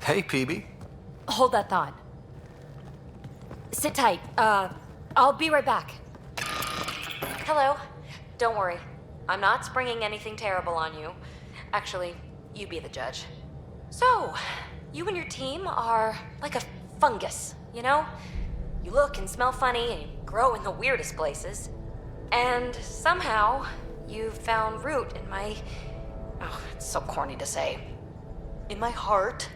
Hey, PB. Hold that thought. Sit tight. I'll be right back. Hello. Don't worry. I'm not springing anything terrible on you. Actually, you be the judge. So, you and your team are like a fungus, you know? You look and smell funny and you grow in the weirdest places. And somehow, you've found root in my... Oh, it's so corny to say. In my heart.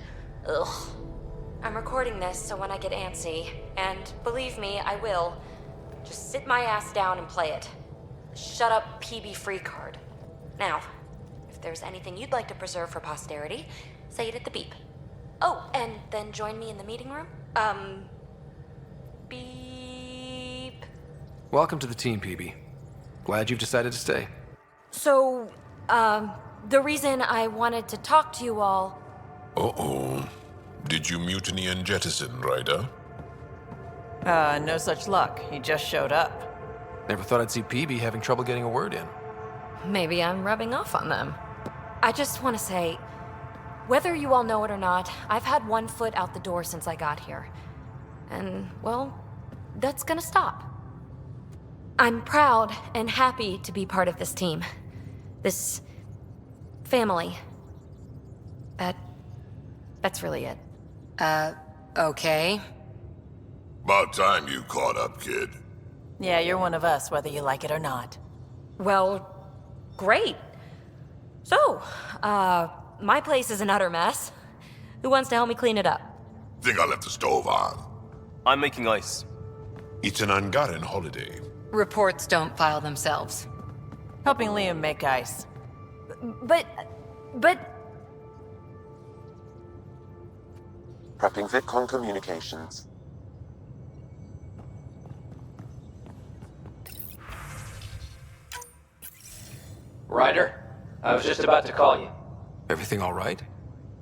Ugh. I'm recording this so when I get antsy, and believe me, I will, just sit my ass down and play it. Shut up, PB free card. Now, if there's anything you'd like to preserve for posterity, say it at the beep. Oh, and then join me in the meeting room? Beep. Welcome to the team, PB. Glad you've decided to stay. So, the reason I wanted to talk to you all... Uh-oh. Did you mutiny and jettison, Ryder? No such luck. He just showed up. Never thought I'd see PB having trouble getting a word in. Maybe I'm rubbing off on them. I just want to say, whether you all know it or not, I've had one foot out the door since I got here. And, well, that's gonna stop. I'm proud and happy to be part of this team. This family. That's really it. Okay. About time you caught up, kid. Yeah, you're one of us, whether you like it or not. Well, great. So, my place is an utter mess. Who wants to help me clean it up? Think I left the stove on. I'm making ice. It's an Ungotten holiday. Reports don't file themselves. Helping Liam make ice. But... Prepping VidCon communications. Ryder, I was just about to call you. Everything all right?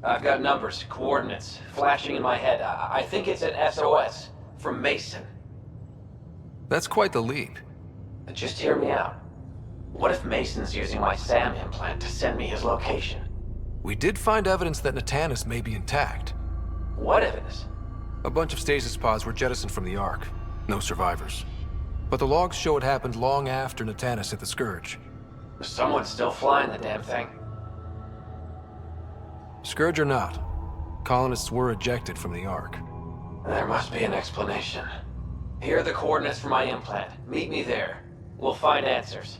I've got numbers, coordinates, flashing in my head. I think it's an SOS from Mason. That's quite the leap. Just hear me out. What if Mason's using my SAM implant to send me his location? We did find evidence that Natanis may be intact. What evidence? A bunch of stasis pods were jettisoned from the Ark. No survivors. But the logs show it happened long after Natanis hit the Scourge. Someone's still flying the damn thing. Scourge or not, colonists were ejected from the Ark. There must be an explanation. Here are the coordinates for my implant. Meet me there. We'll find answers.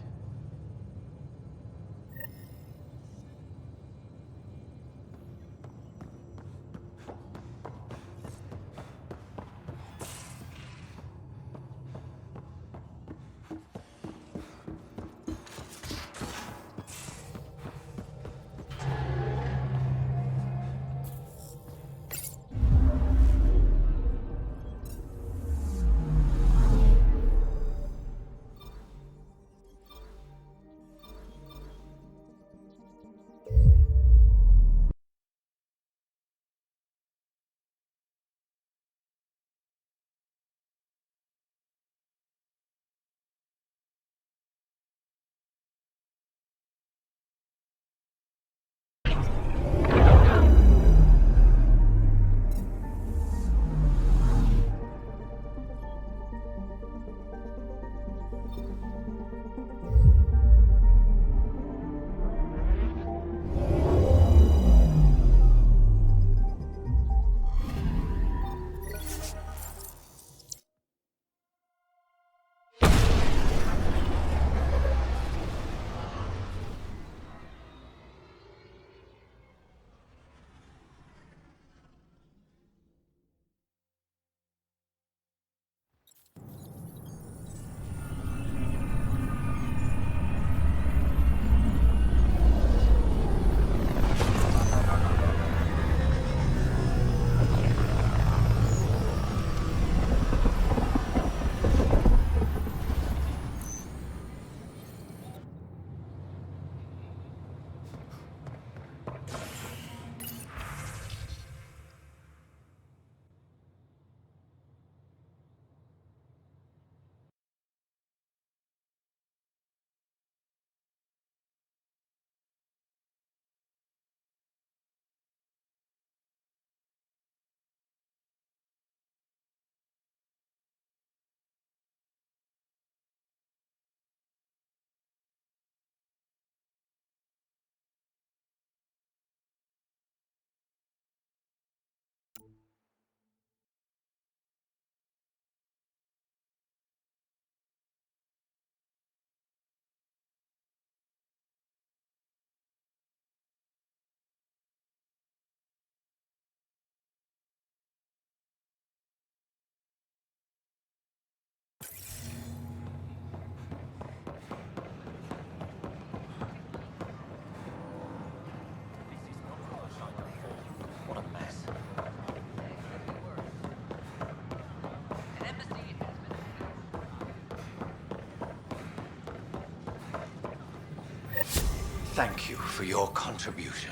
thank you for your contribution.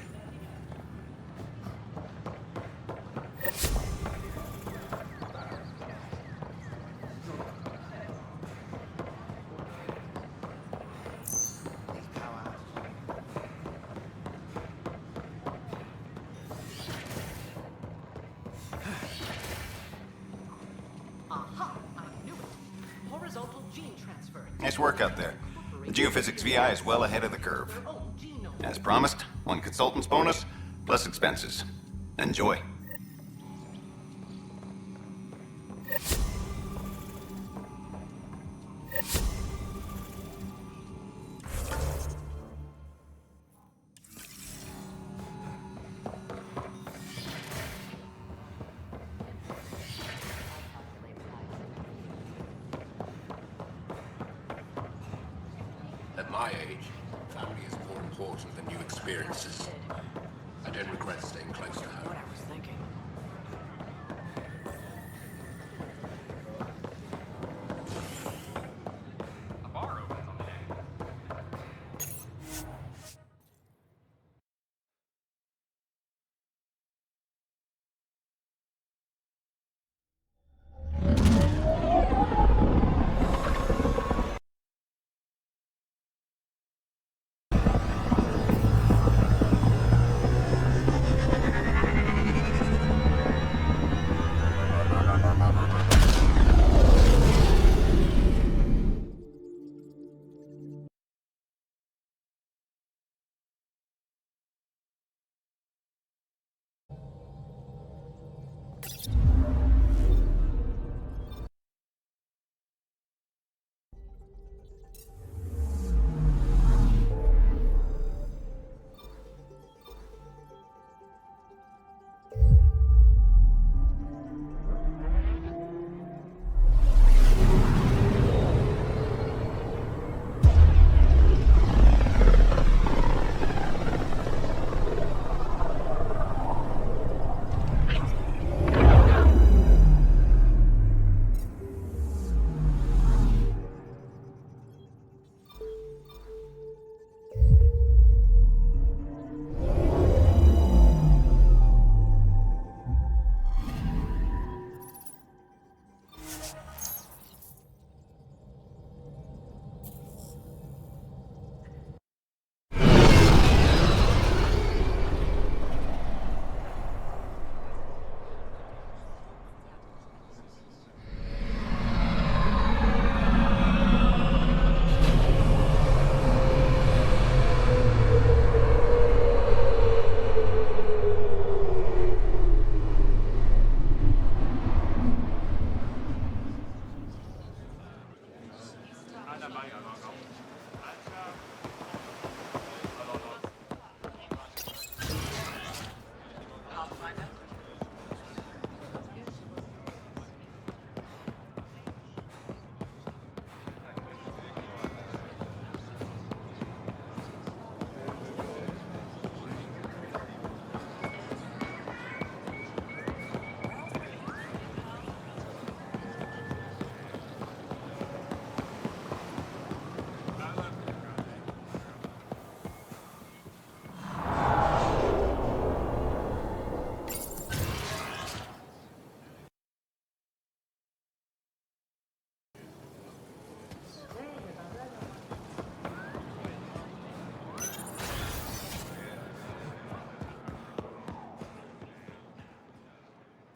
Nice work out there. The geophysics VI is well ahead of the curve. As promised, 1 consultant's bonus, plus expenses. Enjoy. At my age, family is more important than new experiences. I don't regret staying close to home. What I was thinking.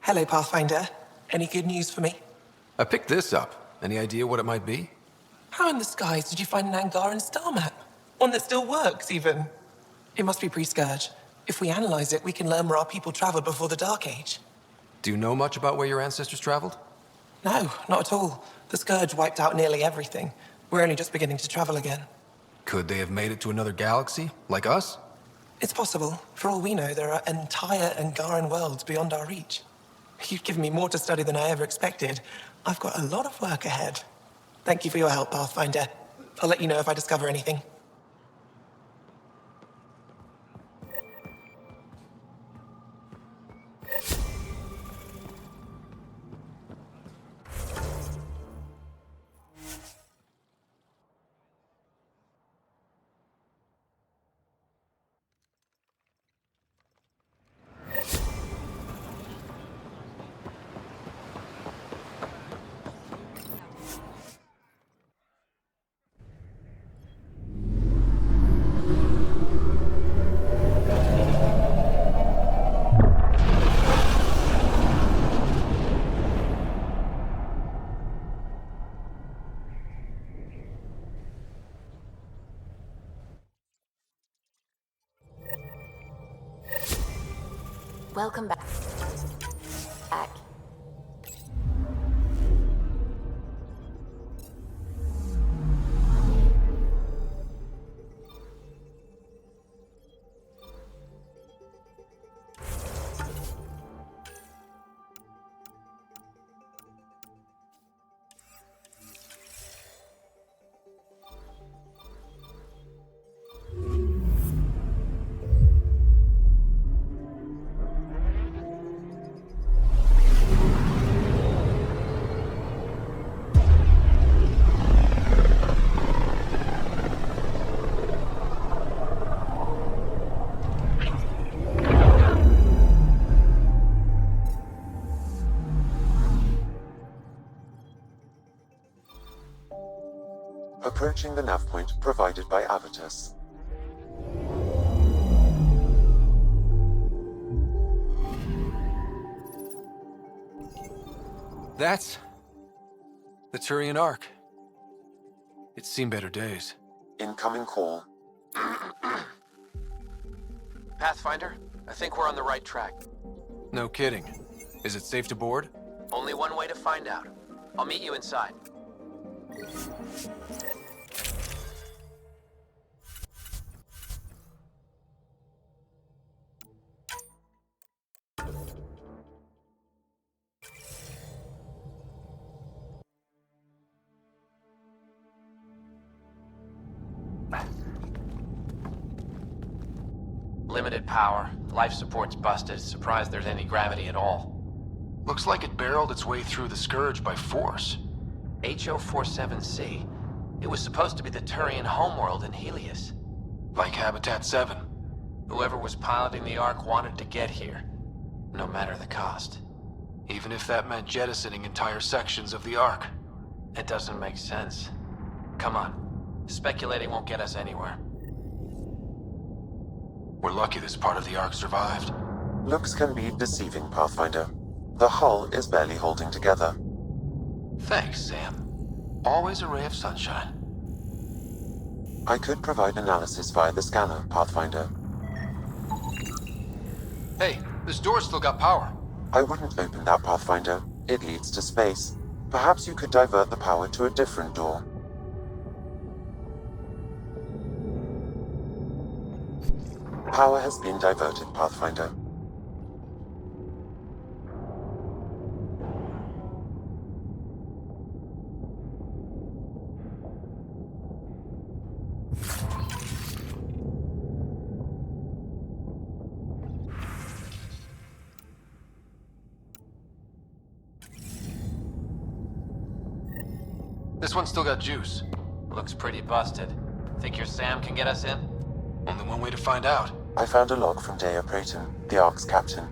Hello, Pathfinder. Any good news for me? I picked this up. Any idea what it might be? How in the skies did you find an Angaran star map? One that still works, even. It must be pre-Scourge. If we analyze it, we can learn where our people traveled before the Dark Age. Do you know much about where your ancestors traveled? No, not at all. The Scourge wiped out nearly everything. We're only just beginning to travel again. Could they have made it to another galaxy, like us? It's possible. For all we know, there are entire Angaran worlds beyond our reach. You've given me more to study than I ever expected. I've got a lot of work ahead. Thank you for your help, Pathfinder. I'll let you know if I discover anything. Welcome back. Approaching the nav point provided by Avitus. That's the Turian Ark. It's seen better days. Incoming call. Pathfinder, I think we're on the right track. No kidding. Is it safe to board? Only one way to find out. I'll meet you inside. Limited power. Life support's busted. Surprised there's any gravity at all. Looks like it barreled its way through the Scourge by force. HO-47C. It was supposed to be the Turian homeworld in Helios. Like Habitat 7. Whoever was piloting the Ark wanted to get here, no matter the cost. Even if that meant jettisoning entire sections of the Ark. It doesn't make sense. Come on. Speculating won't get us anywhere. We're lucky this part of the Ark survived. Looks can be deceiving, Pathfinder. The hull is barely holding together. Thanks, Sam. Always a ray of sunshine. I could provide analysis via the scanner, Pathfinder. Hey, this door's still got power. I wouldn't open that, Pathfinder. It leads to space. Perhaps you could divert the power to a different door. Power has been diverted, Pathfinder. This one's still got juice. Looks pretty busted. Think your Sam can get us in? Only one way to find out. I found a log from Dea Praeton, the Ark's captain.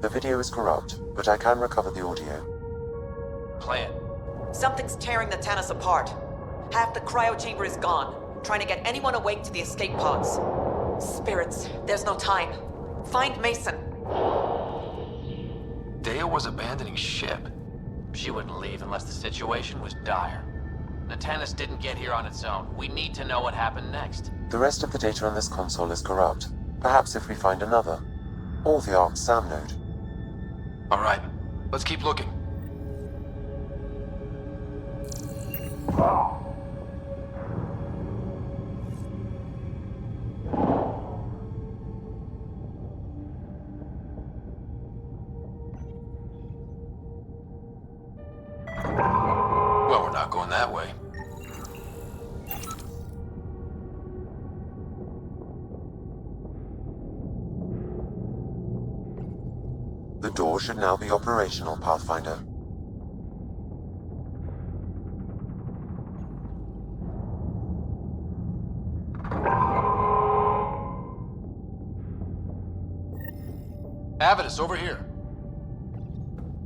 The video is corrupt, but I can recover the audio. Play it. Something's tearing the Tannis apart. Half the cryo chamber is gone, trying to get anyone awake to the escape pods. Spirits, there's no time. Find Mason. Dea was abandoning ship. She wouldn't leave unless the situation was dire. Tannis didn't get here on its own. We need to know what happened next. The rest of the data on this console is corrupt. Perhaps if we find another. Or the Ark's SAM node. All right, let's keep looking. Well, we're not going that way. The door should now be operational, Pathfinder. Avitus, over here.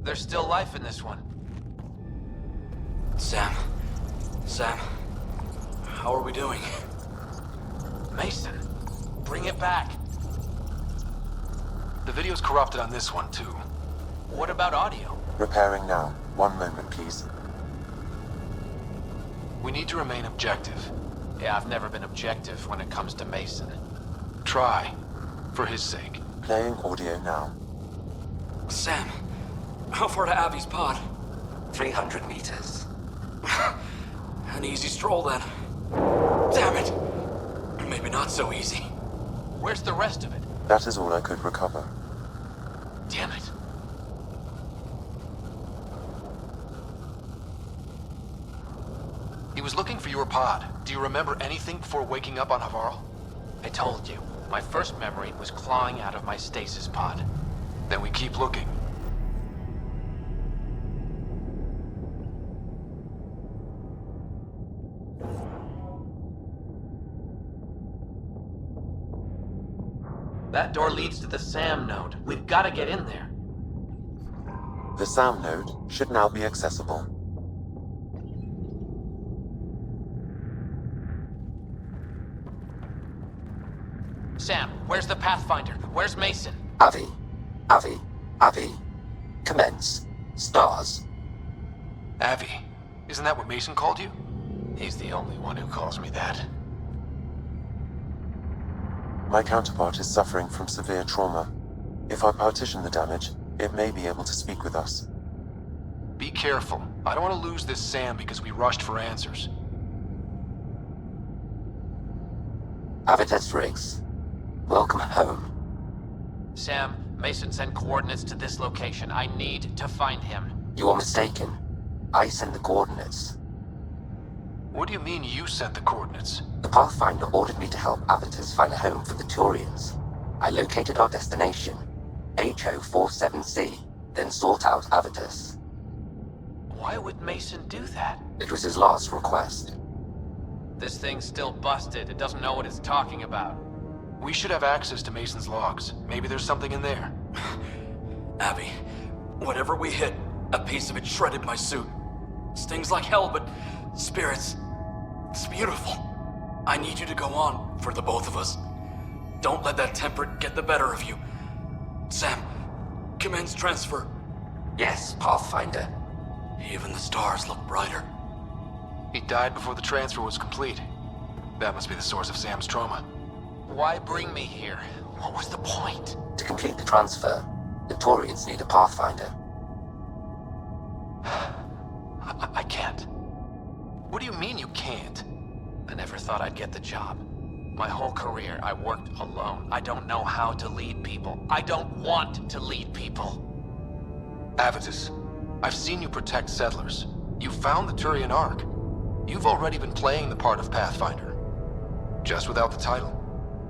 There's still life in this one. Sam, how are we doing? Mason, bring it back. The video's corrupted on this one, too. What about audio? Repairing now. 1 moment, please. We need to remain objective. Yeah, I've never been objective when it comes to Mason. Try, for his sake. Playing audio now. Sam, how far to Abby's pod? 300 meters. An easy stroll then. Damn it! Maybe not so easy. Where's the rest of it? That is all I could recover. Damn it. He was looking for your pod. Do you remember anything before waking up on Havarl? I told you, my first memory was clawing out of my stasis pod. Then we keep looking. That door leads to the SAM node. We've got to get in there. The SAM node should now be accessible. Sam, where's the Pathfinder? Where's Mason? Avi. Commence. Stars. Avi. Isn't that what Mason called you? He's the only one who calls me that. My counterpart is suffering from severe trauma. If I partition the damage, it may be able to speak with us. Be careful. I don't want to lose this Sam because we rushed for answers. Avitus Riggs. Welcome home. Sam, Mason sent coordinates to this location. I need to find him. You are mistaken. I sent the coordinates. What do you mean you sent the coordinates? The Pathfinder ordered me to help Avitus find a home for the Turians. I located our destination, HO47C, then sought out Avitus. Why would Mason do that? It was his last request. This thing's still busted. It doesn't know what it's talking about. We should have access to Mason's logs. Maybe there's something in there. Abby, whatever we hit, a piece of it shredded my suit. Stings like hell, but spirits, it's beautiful. I need you to go on for the both of us. Don't let that temper get the better of you. Sam, commence transfer. Yes, Pathfinder. Even the stars look brighter. He died before the transfer was complete. That must be the source of Sam's trauma. Why bring me here? What was the point? To complete the transfer, the Turians need a Pathfinder. I can't. What do you mean you can't? I never thought I'd get the job. My whole career, I worked alone. I don't know how to lead people. I don't want to lead people. Avitus, I've seen you protect settlers. You found the Turian Ark. You've already been playing the part of Pathfinder. Just without the title.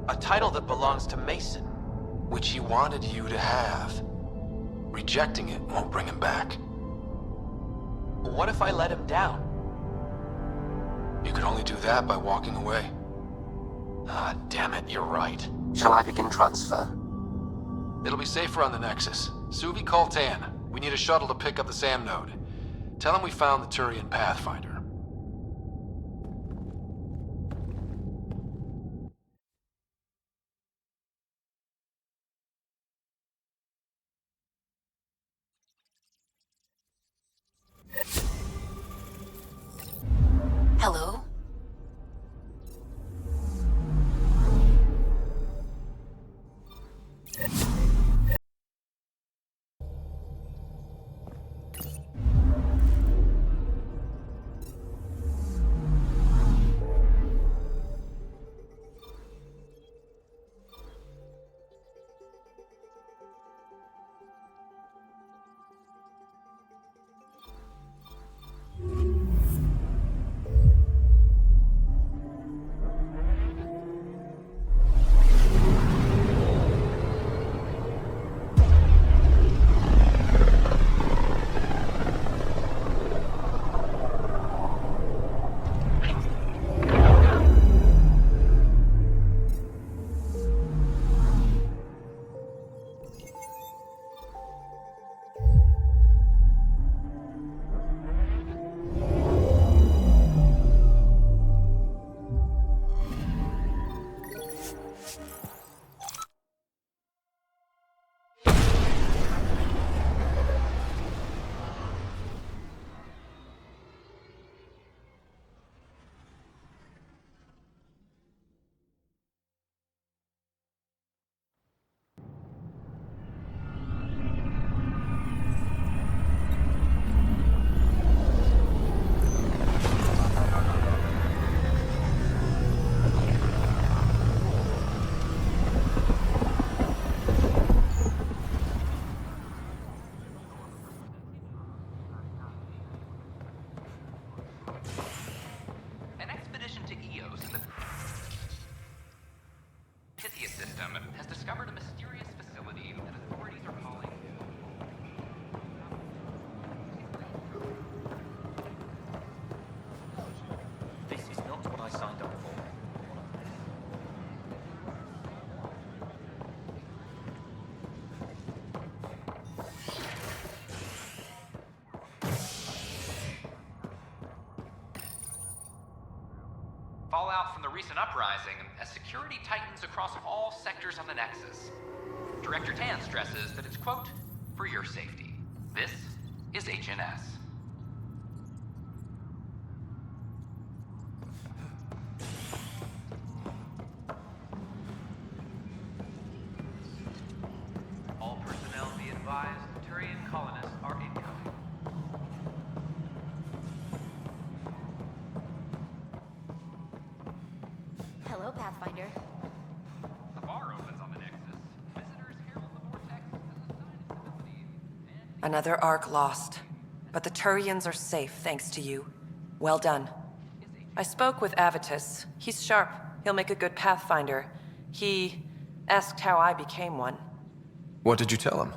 A title that belongs to Mason. Which he wanted you to have. Rejecting it won't bring him back. What if I let him down? You could only do that by walking away. Ah, damn it, you're right. Shall I begin transfer? It'll be safer on the Nexus. Suvi, call Tan. We need a shuttle to pick up the SAM node. Tell him we found the Turian Pathfinder. Hello? system has discovered a mysterious facility that authorities are calling... This is not what I signed up for. Fallout from the recent uprising as security tightens across all sectors on the Nexus. Director Tan stresses that it's, quote, for your safety. This is HNS. All personnel be advised, Turian colonists are incoming. Hello, Pathfinder. The bar opens on the Nexus. Visitors herald the vortex as a sign of stability. Another Ark lost. But the Turians are safe, thanks to you. Well done. I spoke with Avitus. He's sharp. He'll make a good Pathfinder. He asked how I became one. What did you tell him?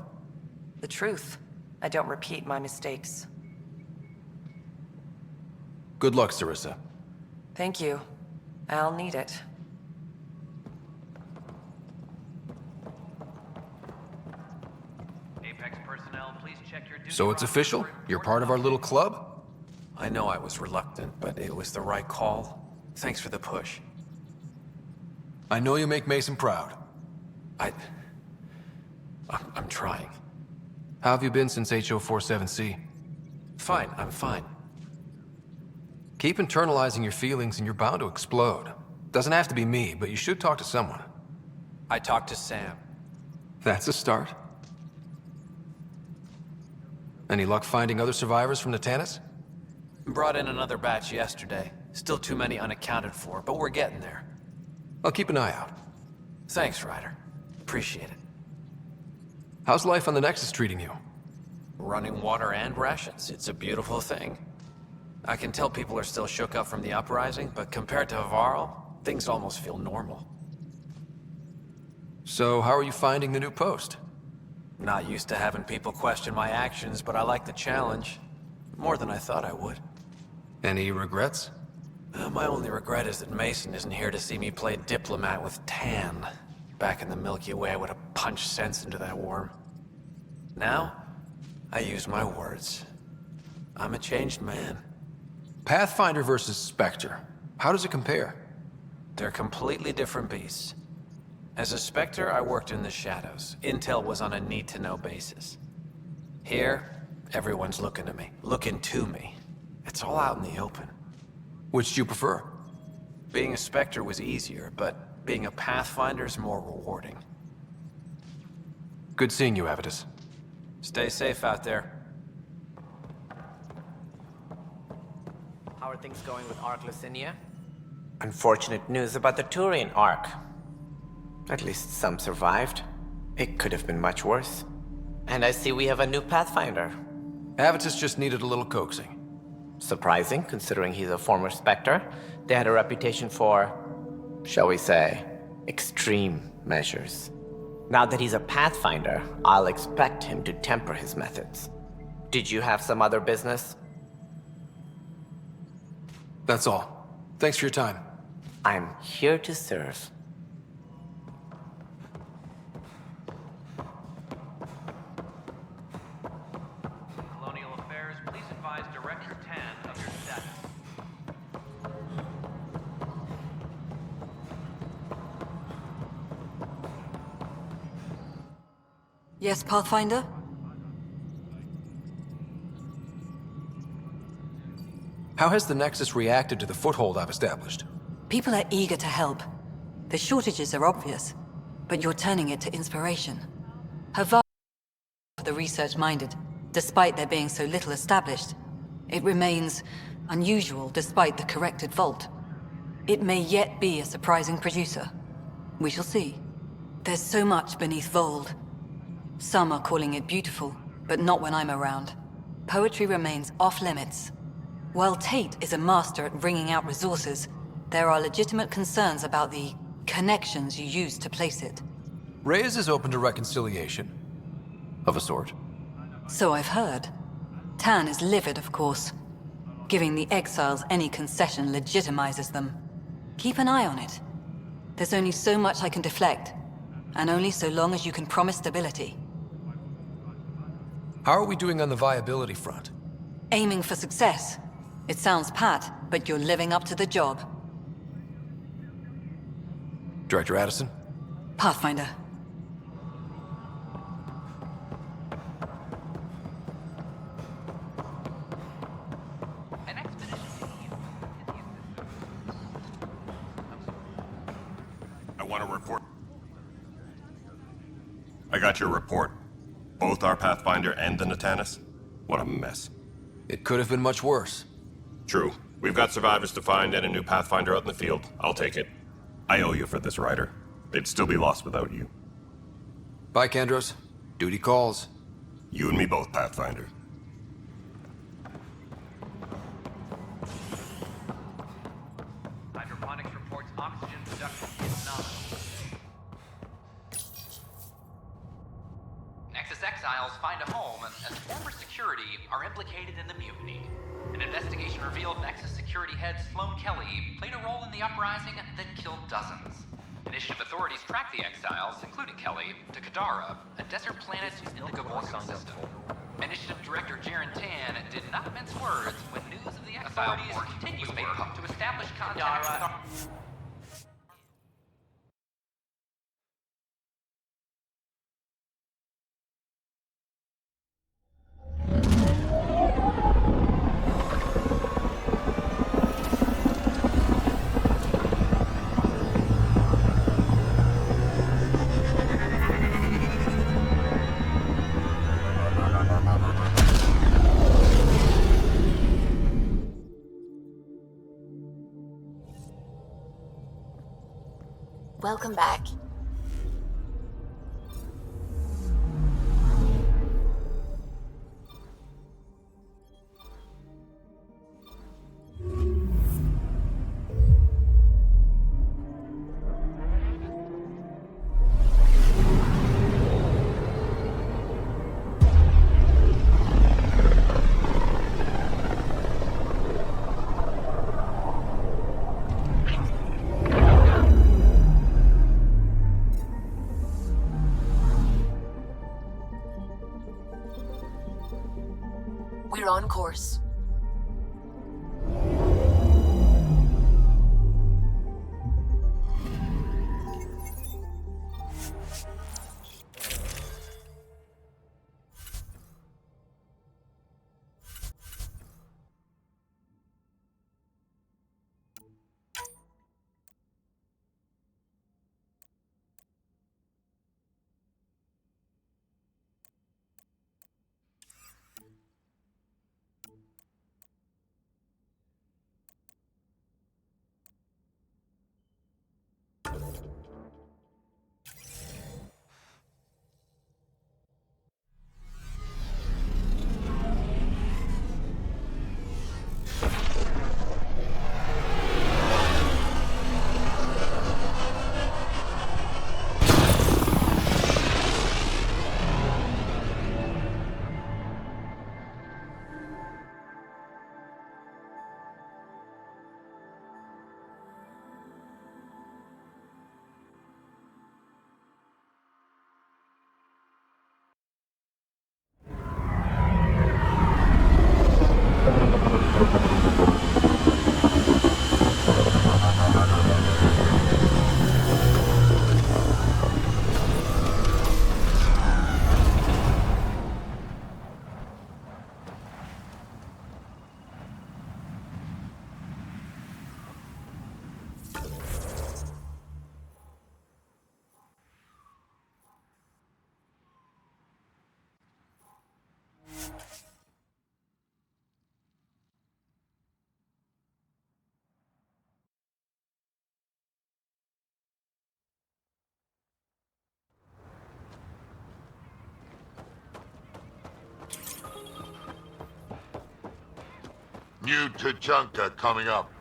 The truth. I don't repeat my mistakes. Good luck, Sarissa. Thank you. I'll need it. Apex personnel, please check your duty. So it's official? You're part of our little club? I know I was reluctant, but it was the right call. Thanks for the push. I know you make Mason proud. I'm trying. How have you been since HO47C? Fine, I'm fine. Keep internalizing your feelings and you're bound to explode. Doesn't have to be me, but you should talk to someone. I talked to Sam. That's a start. Any luck finding other survivors from Natanis? Brought in another batch yesterday. Still too many unaccounted for, but we're getting there. I'll keep an eye out. Thanks, Ryder. Appreciate it. How's life on the Nexus treating you? Running water and rations. It's a beautiful thing. I can tell people are still shook up from the uprising, but compared to Varl, things almost feel normal. So, how are you finding the new post? Not used to having people question my actions, but I like the challenge. More than I thought I would. Any regrets? My only regret is that Mason isn't here to see me play diplomat with Tan. Back in the Milky Way, I would have punched sense into that worm. Now, I use my words. I'm a changed man. Pathfinder versus Spectre. How does it compare? They're completely different beasts. As a Spectre, I worked in the shadows. Intel was on a need-to-know basis. Here, everyone's looking at me, looking to me. It's all out in the open. Which do you prefer? Being a Spectre was easier, but being a Pathfinder's more rewarding. Good seeing you, Avitus. Stay safe out there. How are things going with Ark Lucinia? Unfortunate news about the Turian Ark. At least some survived. It could have been much worse. And I see we have a new Pathfinder. Avitus just needed a little coaxing. Surprising, considering he's a former Spectre. They had a reputation for, shall we say, extreme measures. Now that he's a Pathfinder, I'll expect him to temper his methods. Did you have some other business? That's all. Thanks for your time. I'm here to serve. Colonial Affairs, please advise Director Tan of your status. Yes, Pathfinder? How has the Nexus reacted to the foothold I've established? People are eager to help. The shortages are obvious, but you're turning it to inspiration. Havar for the research-minded, despite there being so little established. It remains unusual despite the corrected vault. It may yet be a surprising producer. We shall see. There's so much beneath Vold. Some are calling it beautiful, but not when I'm around. Poetry remains off-limits. While Tate is a master at wringing out resources, there are legitimate concerns about the connections you use to place it. Reyes is open to reconciliation. Of a sort. So I've heard. Tan is livid, of course. Giving the exiles any concession legitimizes them. Keep an eye on it. There's only so much I can deflect, and only so long as you can promise stability. How are we doing on the viability front? Aiming for success. It sounds pat, but you're living up to the job. Director Addison? Pathfinder. I want to report. I got your report. Both our Pathfinder and the Natanus? What a mess. It could have been much worse. True. We've got survivors to find and a new Pathfinder out in the field. I'll take it. I owe you for this, Ryder. They'd still be lost without you. Bye, Kandros. Duty calls. You and me both, Pathfinder. Hydroponics reports oxygen production is nominal. Nexus exiles find a home as former security are implicated in the mutiny. An investigation revealed Nexus security head Sloan Kelly played a role in the uprising that killed dozens. Initiative authorities tracked the exiles, including Kelly, to Kadara, a desert planet in the Gavorgan system. Initiative Director Jaren Tan did not mince words when news of the authorities continues work to establish contact with Welcome back. We're on course. New Tachanka coming up.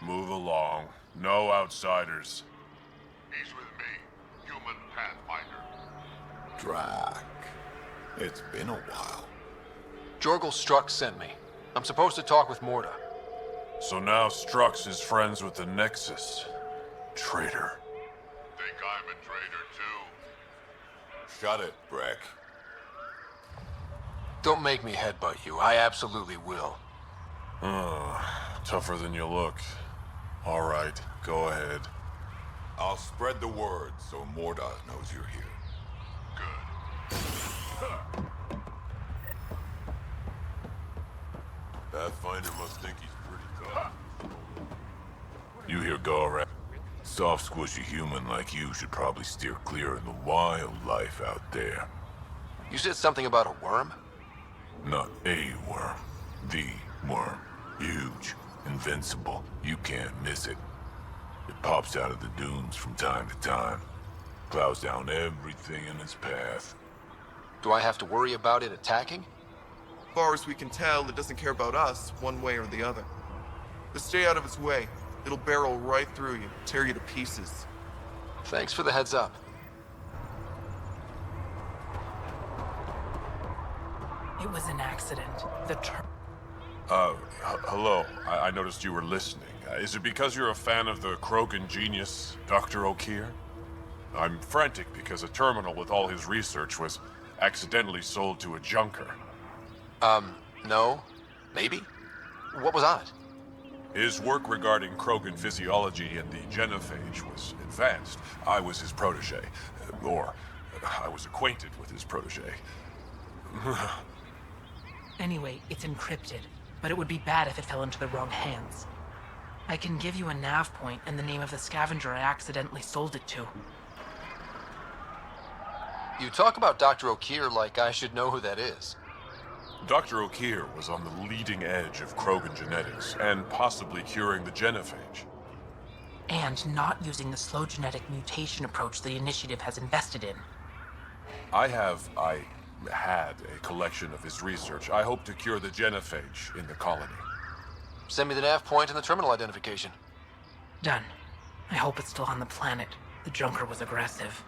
Move Move along. No outsiders. He's with me, human Pathfinder. Drac. It's been a while. Jorgel Strux sent me. I'm supposed to talk with Morda. So now Strux is friends with the Nexus. Traitor. Think I'm a traitor too? Shut it, Breck. Don't make me headbutt you. I absolutely will. Tougher than you look. All right, go ahead. I'll spread the word so Morda knows you're here. Pathfinder must think he's pretty tough. You hear Gorak? Soft, squishy human like you should probably steer clear of the wild life out there. You said something about a worm? Not a worm. The worm. Huge. Invincible. You can't miss it. It pops out of the dunes from time to time. Plows down everything in its path. Do I have to worry about it attacking? As far as we can tell, it doesn't care about us, one way or the other. Just stay out of its way. It'll barrel right through you, tear you to pieces. Thanks for the heads up. It was an accident. Hello. I noticed you were listening. Is it because you're a fan of the Krogan genius, Dr. O'Keir? I'm frantic because a terminal with all his research was accidentally sold to a junker. No. Maybe? What was on it? His work regarding Krogan physiology and the genophage was advanced. I was his protege. Or, I was acquainted with his protege. Anyway, it's encrypted, but it would be bad if it fell into the wrong hands. I can give you a nav point and the name of the scavenger I accidentally sold it to. You talk about Dr. O'Keir like I should know who that is. Dr. O'Keir was on the leading edge of Krogan genetics, and possibly curing the genophage. And not using the slow genetic mutation approach the Initiative has invested in. I had a collection of his research. I hope to cure the genophage in the colony. Send me the nav point and the terminal identification. Done. I hope it's still on the planet. The Junker was aggressive.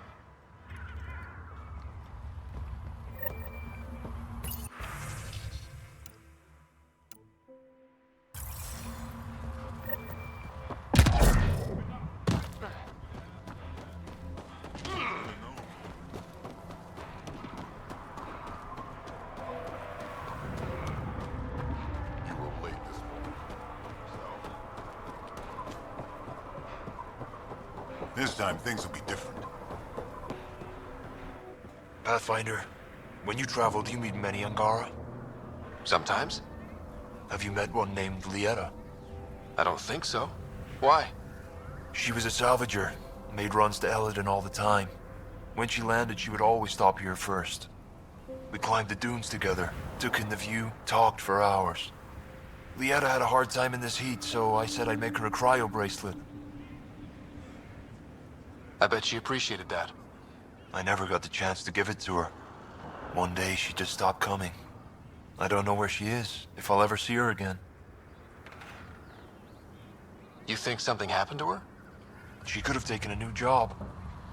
This time, things will be different. Pathfinder, when you travel, do you meet many Angara? Sometimes. Have you met one named Lieta? I don't think so. Why? She was a salvager, made runs to Elaaden all the time. When she landed, she would always stop here first. We climbed the dunes together, took in the view, talked for hours. Lieta had a hard time in this heat, so I said I'd make her a cryo bracelet. I bet she appreciated that. I never got the chance to give it to her. One day, she just stopped coming. I don't know where she is, if I'll ever see her again. You think something happened to her? She could have taken a new job.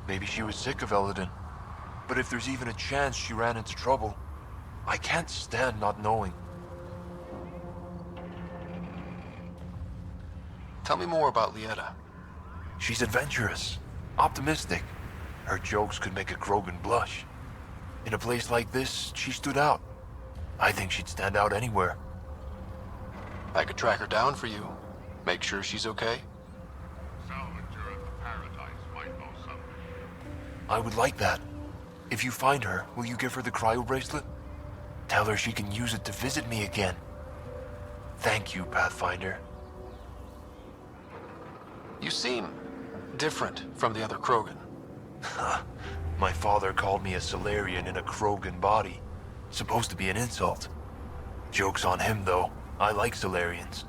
Maybe she was sick of Elaaden. But if there's even a chance she ran into trouble, I can't stand not knowing. Tell me more about Lieta. She's adventurous, optimistic. Her jokes could make a Krogan blush. In a place like this, she stood out. I think she'd stand out anywhere. I could track her down for you. Make sure she's okay. Salvager at the Paradise might know something. I would like that. If you find her, will you give her the cryo bracelet? Tell her she can use it to visit me again. Thank you, Pathfinder. You seem different from the other Krogan. My father called me a Solarian in a Krogan body. Supposed to be an insult. Joke's on him, though. I like Solarians.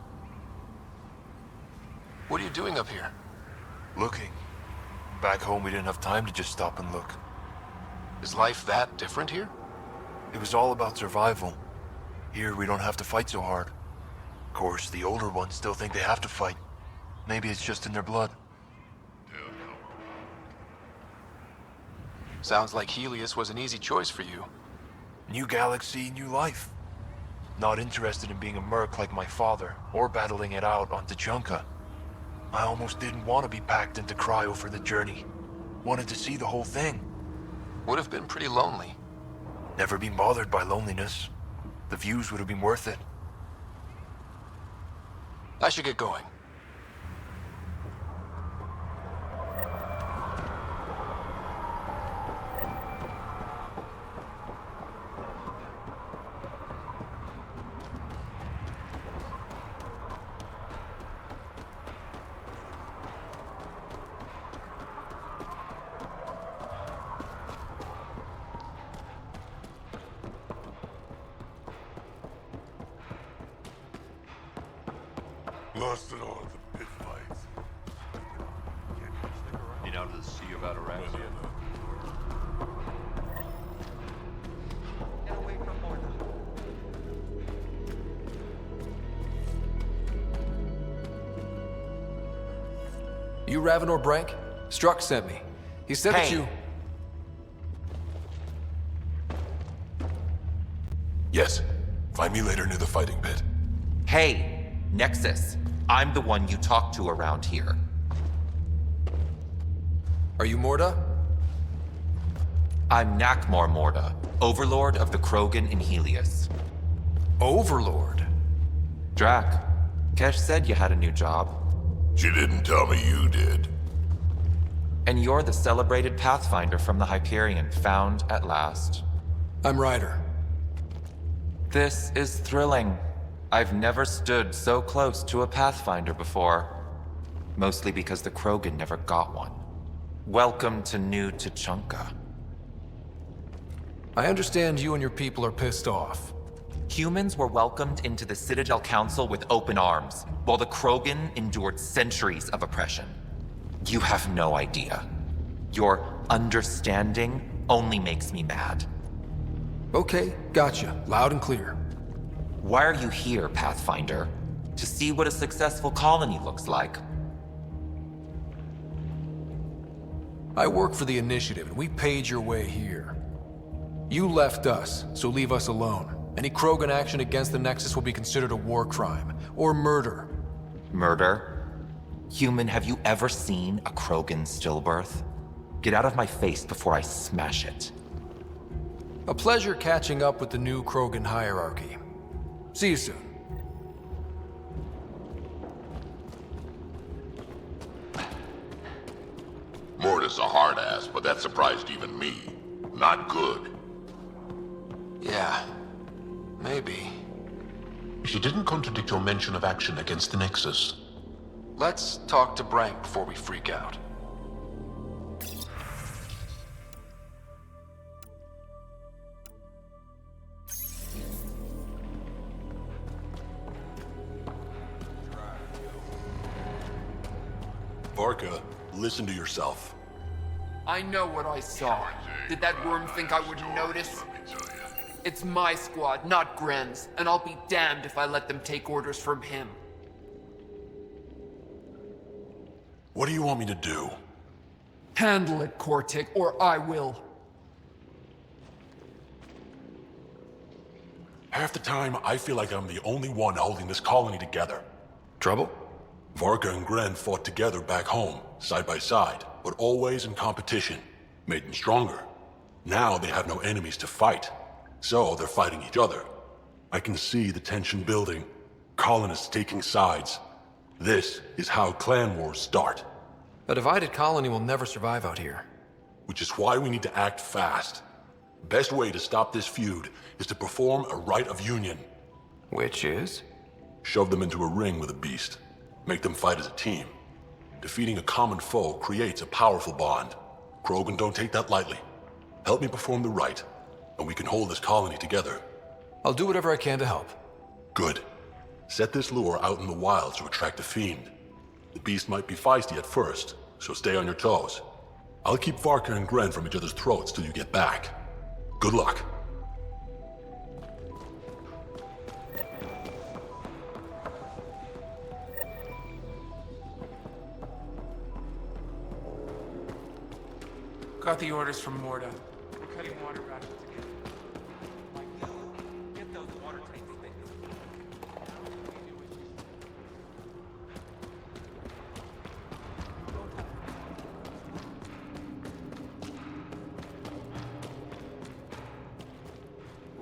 What are you doing up here? Looking. Back home, we didn't have time to just stop and look. Is life that different here? It was all about survival. Here, we don't have to fight so hard. Of course, the older ones still think they have to fight. Maybe it's just in their blood. Sounds like Helios was an easy choice for you. New galaxy, new life. Not interested in being a merc like my father, or battling it out on Tachanka. I almost didn't want to be packed into cryo for the journey. Wanted to see the whole thing. Would have been pretty lonely. Never been bothered by loneliness. The views would have been worth it. I should get going. Lost it all at the pit fights. Been out to the sea about Iraq. Get away from Morda. You Ravenor Brank? Struck sent me. He said that you... Yes. Find me later near the fighting pit. Hey, Nexus. I'm the one you talk to around here. Are you Morda? I'm Nakmor Morda, Overlord of the Krogan in Helios. Overlord? Drac, Kesh said you had a new job. She didn't tell me you did. And you're the celebrated Pathfinder from the Hyperion, found at last. I'm Ryder. This is thrilling. I've never stood so close to a Pathfinder before. Mostly because the Krogan never got one. Welcome to New Tachanka. I understand you and your people are pissed off. Humans were welcomed into the Citadel Council with open arms, while the Krogan endured centuries of oppression. You have no idea. Your understanding only makes me mad. Okay, gotcha. Loud and clear. Why are you here, Pathfinder? To see what a successful colony looks like. I work for the Initiative, and we paid your way here. You left us, so leave us alone. Any Krogan action against the Nexus will be considered a war crime, or murder. Murder? Human, have you ever seen a Krogan stillbirth? Get out of my face before I smash it. A pleasure catching up with the new Krogan hierarchy. See you soon. Morda's a hard ass, but that surprised even me. Not good. Yeah, maybe. She didn't contradict your mention of action against the Nexus. Let's talk to Brank before we freak out. Varka, listen to yourself. I know what I saw. Did that worm think I wouldn't notice? It's my squad, not Gren's, and I'll be damned if I let them take orders from him. What do you want me to do? Handle it, Kortik, or I will. Half the time, I feel like I'm the only one holding this colony together. Trouble? Varka and Gren fought together back home, side by side, but always in competition. Made them stronger. Now they have no enemies to fight, so they're fighting each other. I can see the tension building, colonists taking sides. This is how clan wars start. A divided colony will never survive out here. Which is why we need to act fast. Best way to stop this feud is to perform a rite of union. Which is? Shove them into a ring with a beast. Make them fight as a team. Defeating a common foe creates a powerful bond. Krogan don't take that lightly. Help me perform the rite, and we can hold this colony together. I'll do whatever I can to help. Good. Set this lure out in the wilds to attract a fiend. The beast might be feisty at first, so stay on your toes. I'll keep Varka and Gren from each other's throats till you get back. Good luck. Got the orders from Morda. We're cutting water rations again. Get those water tanks fixed.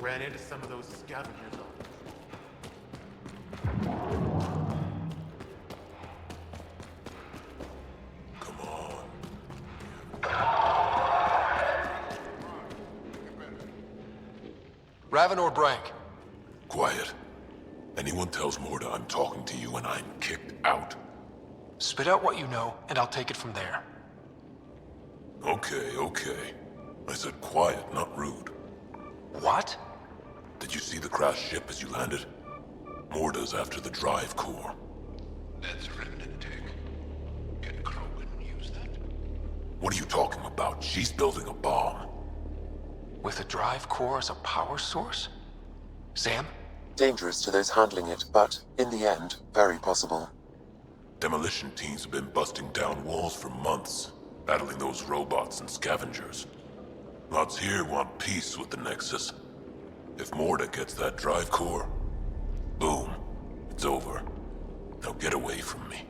Ran into some of those scavengers. Raven or Brank? Quiet. Anyone tells Morda I'm talking to you and I'm kicked out. Spit out what you know, and I'll take it from there. Okay, okay. I said quiet, not rude. What? Did you see the crashed ship as you landed? Morda's after the drive core. That's remnant tech. Can Krogan use that? What are you talking about? She's building a bomb. With a drive core as a power source? Sam? Dangerous to those handling it, but, in the end, very possible. Demolition teams have been busting down walls for months, battling those robots and scavengers. Lots here want peace with the Nexus. If Morda gets that drive core, boom, it's over. Now get away from me.